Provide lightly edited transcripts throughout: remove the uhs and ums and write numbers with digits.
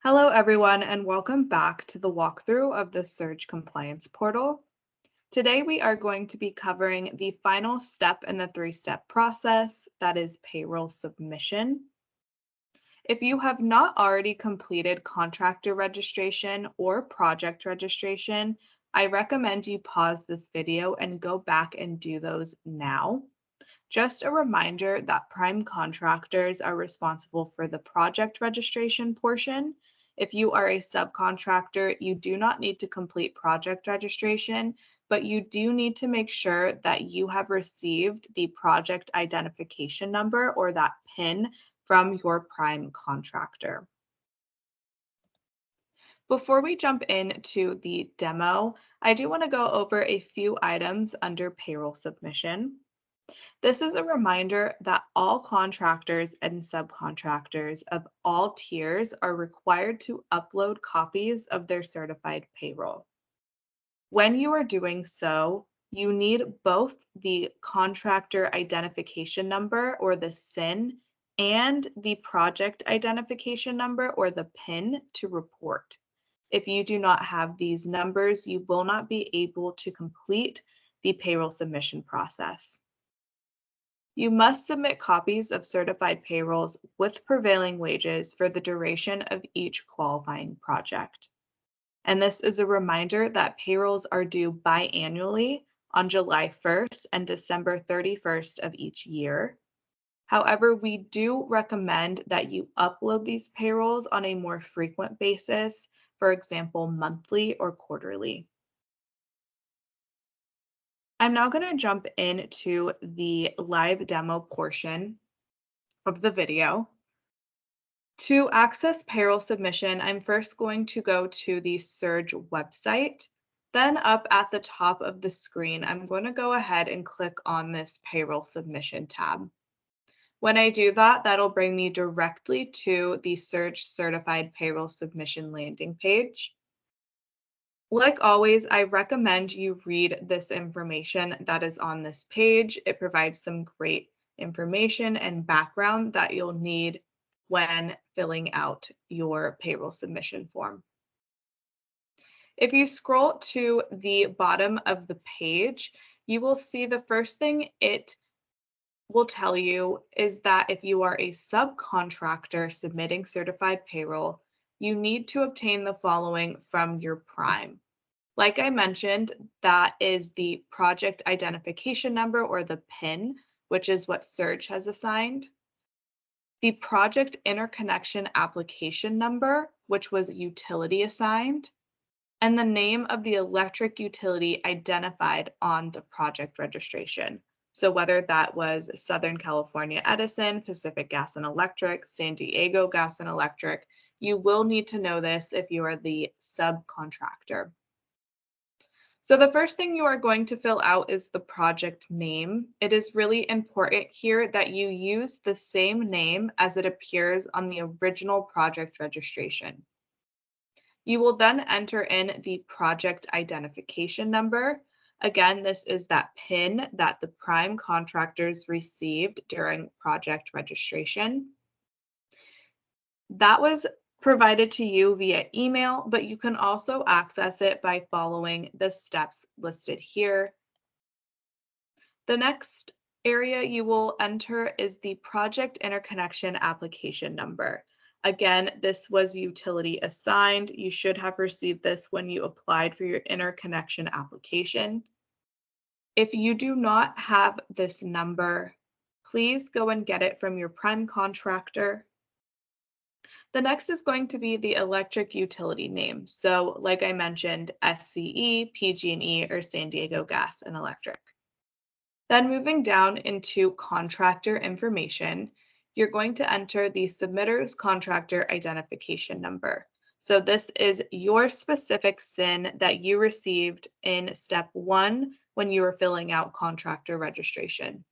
Hello, everyone, and welcome back to the walkthrough of the Surge Compliance Portal. Today, we are going to be covering the final step in the three-step process, that is payroll submission. If you have not already completed contractor registration or project registration, I recommend you pause this video and go back and do those now. Just a reminder that prime contractors are responsible for the project registration portion. If you are a subcontractor, you do not need to complete project registration, but you do need to make sure that you have received the project identification number or that PIN from your prime contractor. Before we jump into the demo, I do want to go over a few items under payroll submission. This is a reminder that all contractors and subcontractors of all tiers are required to upload copies of their certified payroll. When you are doing so, you need both the contractor identification number or the SIN and the project identification number or the PIN to report. If you do not have these numbers, you will not be able to complete the payroll submission process. You must submit copies of certified payrolls with prevailing wages for the duration of each qualifying project. And this is a reminder that payrolls are due biannually on July 1st and December 31st of each year. However, we do recommend that you upload these payrolls on a more frequent basis, for example, monthly or quarterly. I'm now going to jump into the live demo portion of the video. To access payroll submission, I'm first going to go to the Surge website. Then up at the top of the screen, I'm going to go ahead and click on this payroll submission tab. When I do that, that'll bring me directly to the Surge certified payroll submission landing page. Like always, I recommend you read this information that is on this page. It provides some great information and background that you'll need when filling out your payroll submission form. If you scroll to the bottom of the page, you will see the first thing it will tell you is that if you are a subcontractor submitting certified payroll, you need to obtain the following from your prime. Like I mentioned, that is the project identification number or the PIN, which is what Surge has assigned. The project interconnection application number, which was utility assigned, and the name of the electric utility identified on the project registration. So whether that was Southern California Edison, Pacific Gas and Electric, San Diego Gas and Electric, you will need to know this if you are the subcontractor. So the first thing you are going to fill out is the project name. It is really important here that you use the same name as it appears on the original project registration. You will then enter in the project identification number. Again, this is that PIN that the prime contractors received during project registration. That was provided to you via email, but you can also access it by following the steps listed here. The next area you will enter is the project interconnection application number. Again, this was utility assigned. You should have received this when you applied for your interconnection application. If you do not have this number, please go and get it from your prime contractor. The next is going to be the electric utility name. So like I mentioned, SCE, PG&E, or San Diego Gas and Electric. Then moving down into contractor information, you're going to enter the submitter's contractor identification number. So this is your specific SIN that you received in step 1 when you were filling out contractor registration.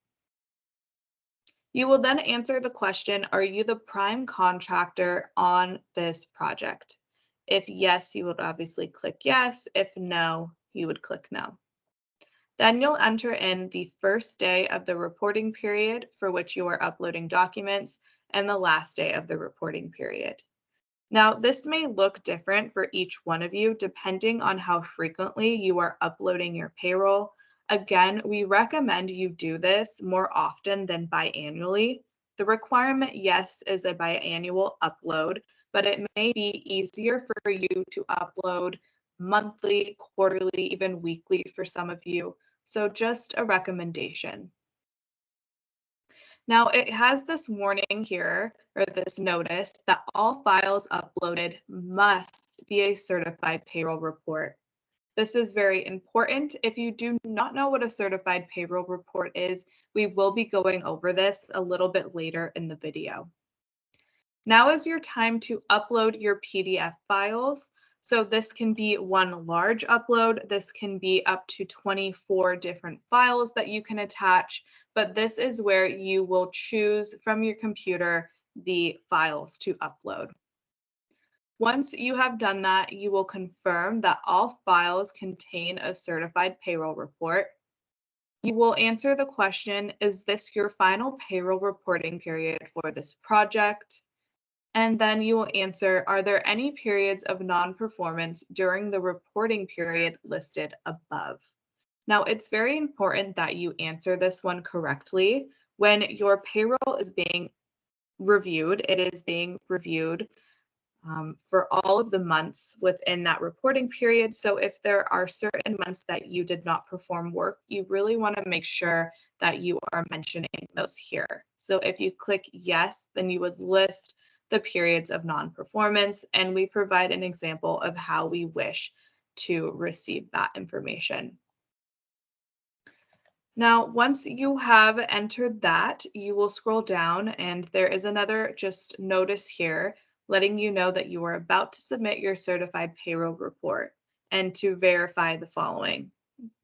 You will then answer the question, are you the prime contractor on this project? If yes, you would obviously click yes. If no, you would click no. Then you'll enter in the first day of the reporting period for which you are uploading documents and the last day of the reporting period. Now, this may look different for each one of you depending on how frequently you are uploading your payroll. Again, we recommend you do this more often than biannually. The requirement, yes, is a biannual upload, but it may be easier for you to upload monthly, quarterly, even weekly for some of you. So just a recommendation. Now it has this warning here, or this notice, that all files uploaded must be a certified payroll report. This is very important. If you do not know what a certified payroll report is, we will be going over this a little bit later in the video. Now is your time to upload your PDF files. So this can be one large upload. This can be up to 24 different files that you can attach, but this is where you will choose from your computer the files to upload. Once you have done that, you will confirm that all files contain a certified payroll report. You will answer the question, is this your final payroll reporting period for this project? And then you will answer, are there any periods of non-performance during the reporting period listed above? Now, it's very important that you answer this one correctly. When your payroll is being reviewed, it is being reviewed for all of the months within that reporting period. So if there are certain months that you did not perform work, you really want to make sure that you are mentioning those here. So if you click yes, then you would list the periods of non-performance, and we provide an example of how we wish to receive that information. Now, once you have entered that, you will scroll down and there is another just notice here letting you know that you are about to submit your certified payroll report and to verify the following.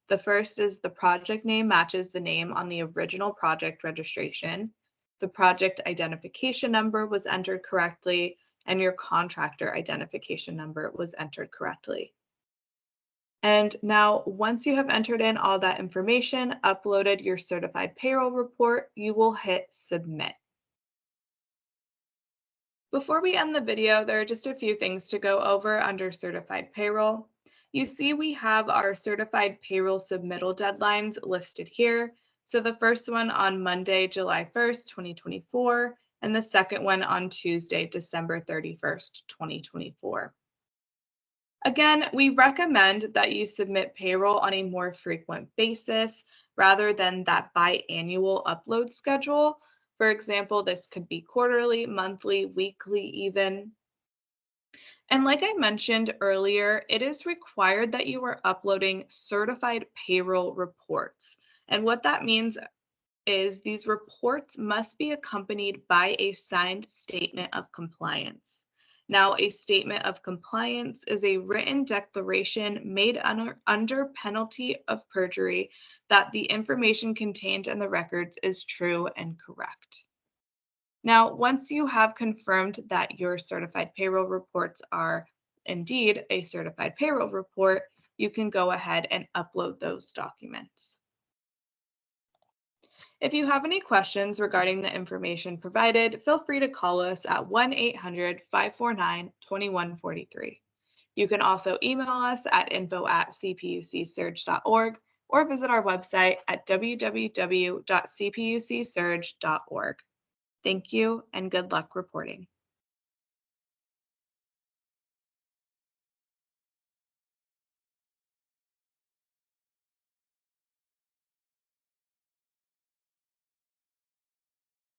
The first is the project name matches the name on the original project registration. The project identification number was entered correctly, and your contractor identification number was entered correctly. And now, once you have entered in all that information, uploaded your certified payroll report, you will hit submit. Before we end the video, there are just a few things to go over under certified payroll. You see we have our certified payroll submittal deadlines listed here. So the first one on Monday, July 1st, 2024, and the second one on Tuesday, December 31st, 2024. Again, we recommend that you submit payroll on a more frequent basis rather than that biannual upload schedule. For example, this could be quarterly, monthly, weekly even. And like I mentioned earlier, it is required that you are uploading certified payroll reports. And what that means is these reports must be accompanied by a signed statement of compliance. Now, a statement of compliance is a written declaration made under penalty of perjury that the information contained in the records is true and correct. Now, once you have confirmed that your certified payroll reports are indeed a certified payroll report, you can go ahead and upload those documents. If you have any questions regarding the information provided, feel free to call us at 1-800-549-2143. You can also email us at info@cpucsurge.org or visit our website at www.cpucsurge.org. Thank you and good luck reporting.